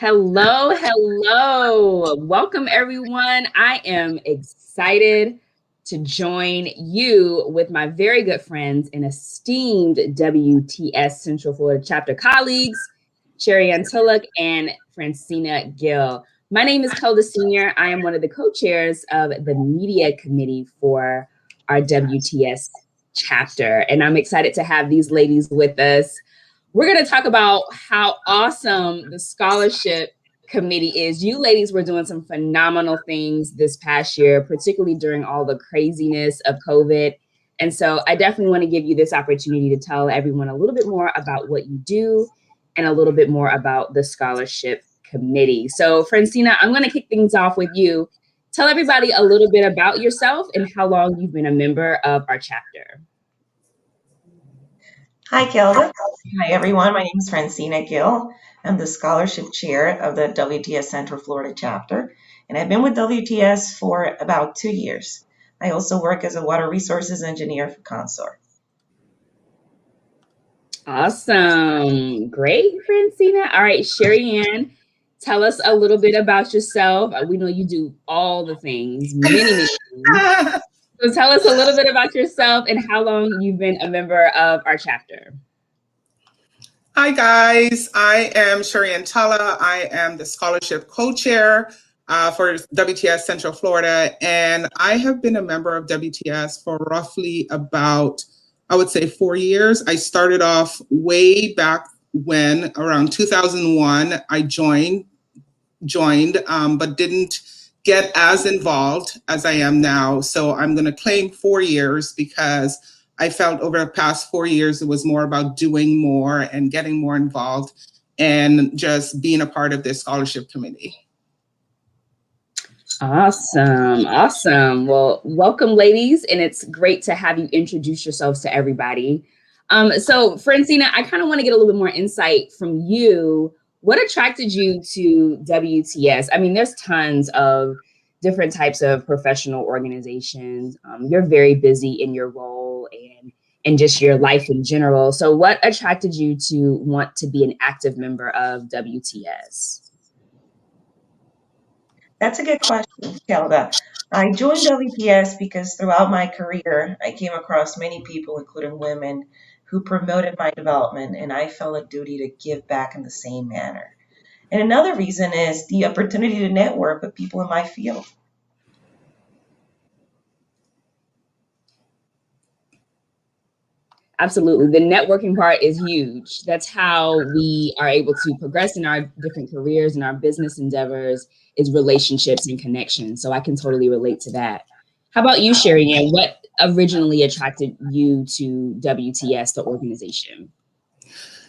Hello, hello. Welcome, everyone. I am excited to join you with my very good friends and esteemed WTS Central Florida chapter colleagues, Sherry Ann Tulloch and Francina Gil. My name is Kelda Senior. I am one of the co-chairs of the media committee for our WTS chapter, and I'm excited to have these ladies with us. We're going to talk about how awesome the scholarship committee is. You ladies were doing some phenomenal things this past year, particularly during all the craziness of COVID. And so I definitely want to give you this opportunity to tell everyone a little bit more about what you do and a little bit more about the scholarship committee. So, Francina, I'm going to kick things off with you. Tell everybody a little bit about yourself and how long you've been a member of our chapter. Hi, Kelda. Hi, everyone. My name is Francina Gil. I'm the scholarship chair of the WTS Central Florida chapter, and I've been with WTS for about 2 years. I also work as a water resources engineer for Consor. Awesome. Great, Francina. All right, Sherry Ann, tell us a little bit about yourself. We know you do all the things, many things. So tell us a little bit about yourself and how long you've been a member of our chapter. Hi, guys. I am Sherry Ann Tulloch. I am the scholarship co-chair for WTS Central Florida, and I have been a member of WTS for roughly about, I would say, 4 years. I started off way back when, around 2001, I joined, but didn't get as involved as I am now. So I'm going to claim 4 years because I felt over the past 4 years, it was more about doing more and getting more involved and just being a part of this scholarship committee. Awesome. Awesome. Well, welcome, ladies. And it's great to have you introduce yourselves to everybody. So, Francina, I kind of want to get a little bit more insight from you. What attracted you to WTS? I mean, there's tons of different types of professional organizations. You're very busy in your role and just your life in general. So, what attracted you to want to be an active member of WTS? That's a good question, Kelda. I joined WTS because throughout my career, I came across many people, including women, who promoted my development, and I felt a duty to give back in the same manner. And another reason is the opportunity to network with people in my field. Absolutely. The networking part is huge. That's how we are able to progress in our different careers and our business endeavors is relationships and connections. So I can totally relate to that. How about you, Sherry Ann? What originally attracted you to WTS, the organization?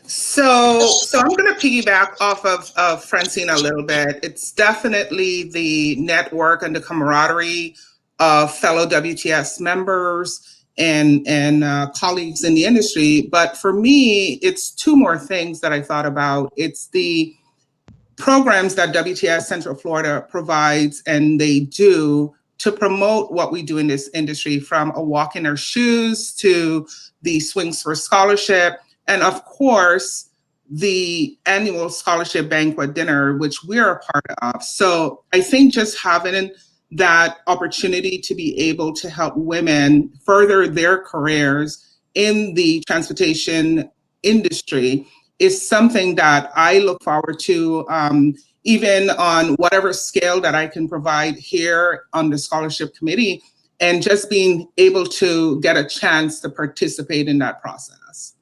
So I'm going to piggyback off of Francine a little bit. It's definitely the network and the camaraderie of fellow WTS members and colleagues in the industry. But for me, it's two more things that I thought about. It's the programs that WTS Central Florida provides and they do to promote what we do in this industry, from a walk in our shoes to the Swings for Scholarship, and of course, the annual scholarship banquet dinner, which we're a part of. So I think just having that opportunity to be able to help women further their careers in the transportation industry is something that I look forward to, even on whatever scale that I can provide here on the scholarship committee, and just being able to get a chance to participate in that process.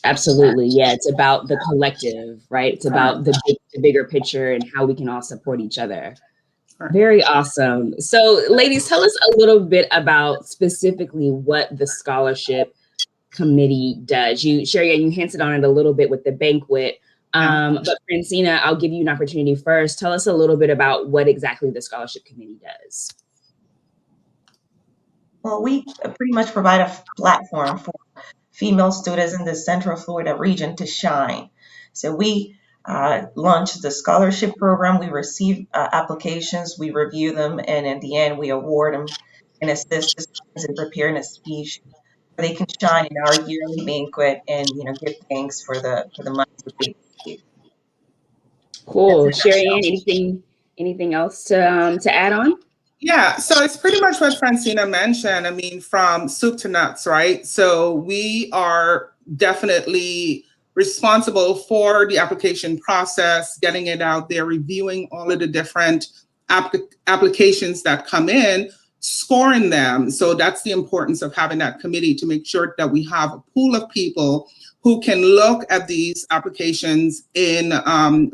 Absolutely. Yeah, it's about the collective, right? It's about the bigger picture and how we can all support each other. Very awesome. So, ladies, tell us a little bit about specifically what the scholarship committee does. Sherry, you hinted on it a little bit with the banquet. But Francina, I'll give you an opportunity first. Tell us a little bit about what exactly the scholarship committee does. Well, we pretty much provide a platform for female students in the Central Florida region to shine. So we launch the scholarship program. We receive applications, we review them, and in the end, we award them and assist the students in preparing a speech where they can shine in our yearly banquet and give thanks for the money that they receive. Cool. Sherry Ann, anything else to add on? Yeah, so it's pretty much what Francina mentioned. I mean, from soup to nuts, right? So we are definitely responsible for the application process, getting it out there, reviewing all of the different applications that come in, scoring them. So that's the importance of having that committee to make sure that we have a pool of people who can look at these applications in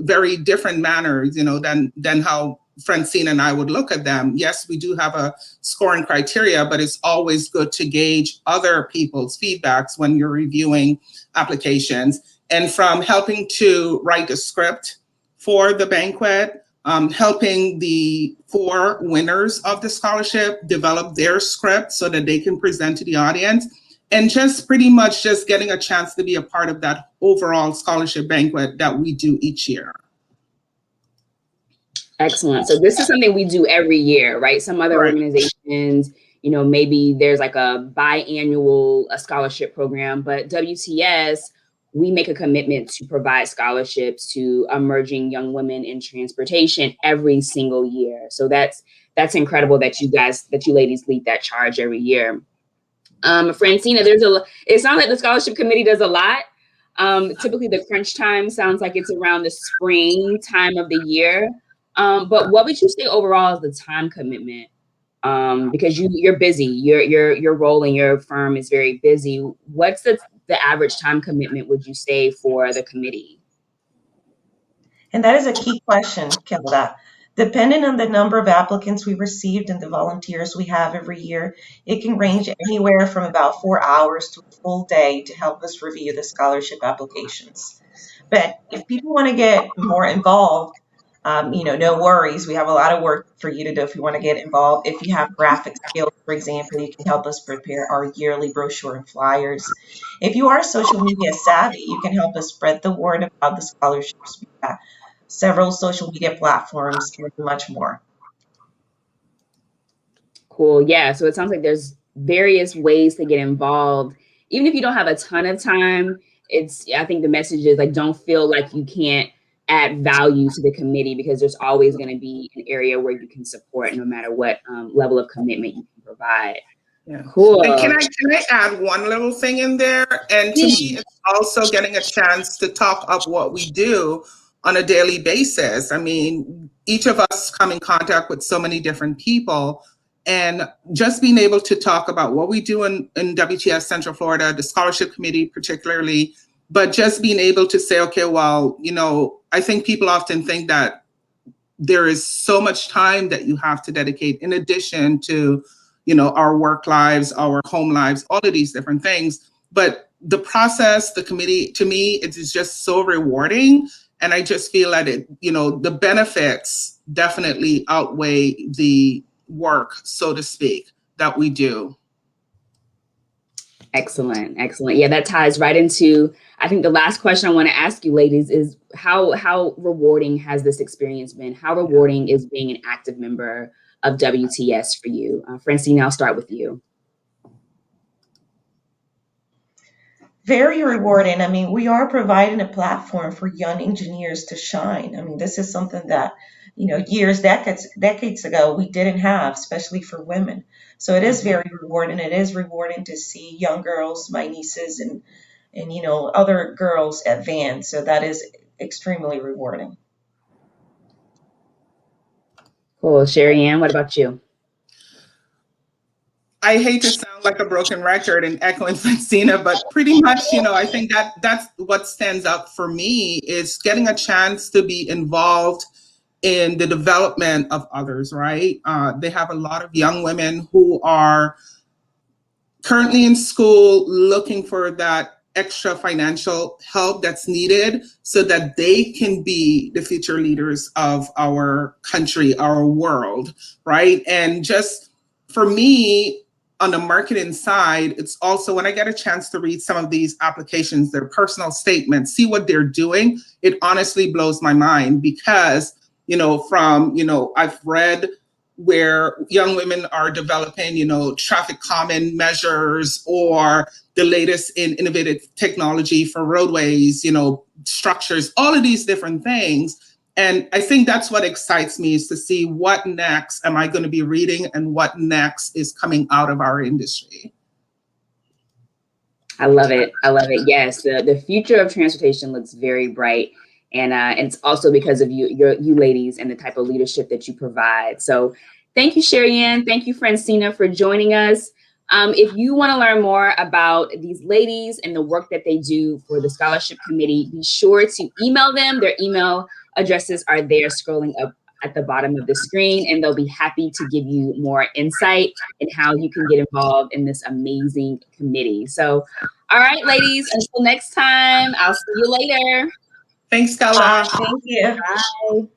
very different manners, than how Francine and I would look at them. Yes, we do have a scoring criteria, but it's always good to gauge other people's feedbacks when you're reviewing applications. And from helping to write a script for the banquet, helping the 4 winners of the scholarship develop their script so that they can present to the audience, and just pretty much just getting a chance to be a part of that overall scholarship banquet that we do each year. Excellent. So this is something we do every year, right? Some other organizations, maybe there's like a biannual scholarship program, but WTS, we make a commitment to provide scholarships to emerging young women in transportation every single year. So that's incredible that you ladies lead that charge every year. Francina, it sounds like the scholarship committee does a lot. Typically the crunch time sounds like it's around the spring time of the year. But what would you say overall is the time commitment? Because you're busy, your role in your firm is very busy. What's the average time commitment, would you say, for the committee? And that is a key question, Kelda. Depending on the number of applicants we received and the volunteers we have every year, it can range anywhere from about 4 hours to a full day to help us review the scholarship applications. But if people want to get more involved, no worries. We have a lot of work for you to do if you want to get involved. If you have graphic skills, for example, you can help us prepare our yearly brochure and flyers. If you are social media savvy, you can help us spread the word about the scholarships. We have several social media platforms and much more. Cool. Yeah. So it sounds like there's various ways to get involved. Even if you don't have a ton of time, I think the message is like, don't feel like you can't add value to the committee, because there's always going to be an area where you can support no matter what level of commitment you can provide. Yeah. Cool. And can I add one little thing in there? And to me, it's also getting a chance to talk up what we do on a daily basis. I mean, each of us come in contact with so many different people, and just being able to talk about what we do in WTS Central Florida, the scholarship committee particularly, but just being able to say, okay, well, I think people often think that there is so much time that you have to dedicate in addition to, our work lives, our home lives, all of these different things. But the process, the committee, to me, it is just so rewarding. And I just feel that the benefits definitely outweigh the work, so to speak, that we do. Excellent. Excellent. Yeah, that ties right into, I think the last question I want to ask you ladies is how rewarding has this experience been? How rewarding is being an active member of WTS for you? Francine, I'll start with you. Very rewarding. I mean, we are providing a platform for young engineers to shine. I mean, this is something that, decades ago, we didn't have, especially for women. So it is very rewarding. It is rewarding to see young girls, my nieces, and other girls advance. So that is extremely rewarding. Cool. Sherry Ann, what about you? I hate to sound like a broken record and echoing Francina, but pretty much, I think that's what stands out for me is getting a chance to be involved in the development of others, right? They have a lot of young women who are currently in school looking for that extra financial help that's needed so that they can be the future leaders of our country, our world, right? And just for me, on the marketing side, it's also when I get a chance to read some of these applications, their personal statements, see what they're doing, it honestly blows my mind because, I've read where young women are developing, traffic calming measures or the latest in innovative technology for roadways, structures, all of these different things. And I think that's what excites me, is to see what next am I going to be reading and what next is coming out of our industry. I love it. I love it. Yes, the future of transportation looks very bright. And it's also because of you ladies and the type of leadership that you provide. So thank you, Sherry Ann. Thank you, Francina, for joining us. If you want to learn more about these ladies and the work that they do for the scholarship committee, be sure to email them. Their email addresses are there scrolling up at the bottom of the screen, and they'll be happy to give you more insight in how you can get involved in this amazing committee. So, all right, ladies, until next time, I'll see you later. Thanks, Stella. Thank you. Bye.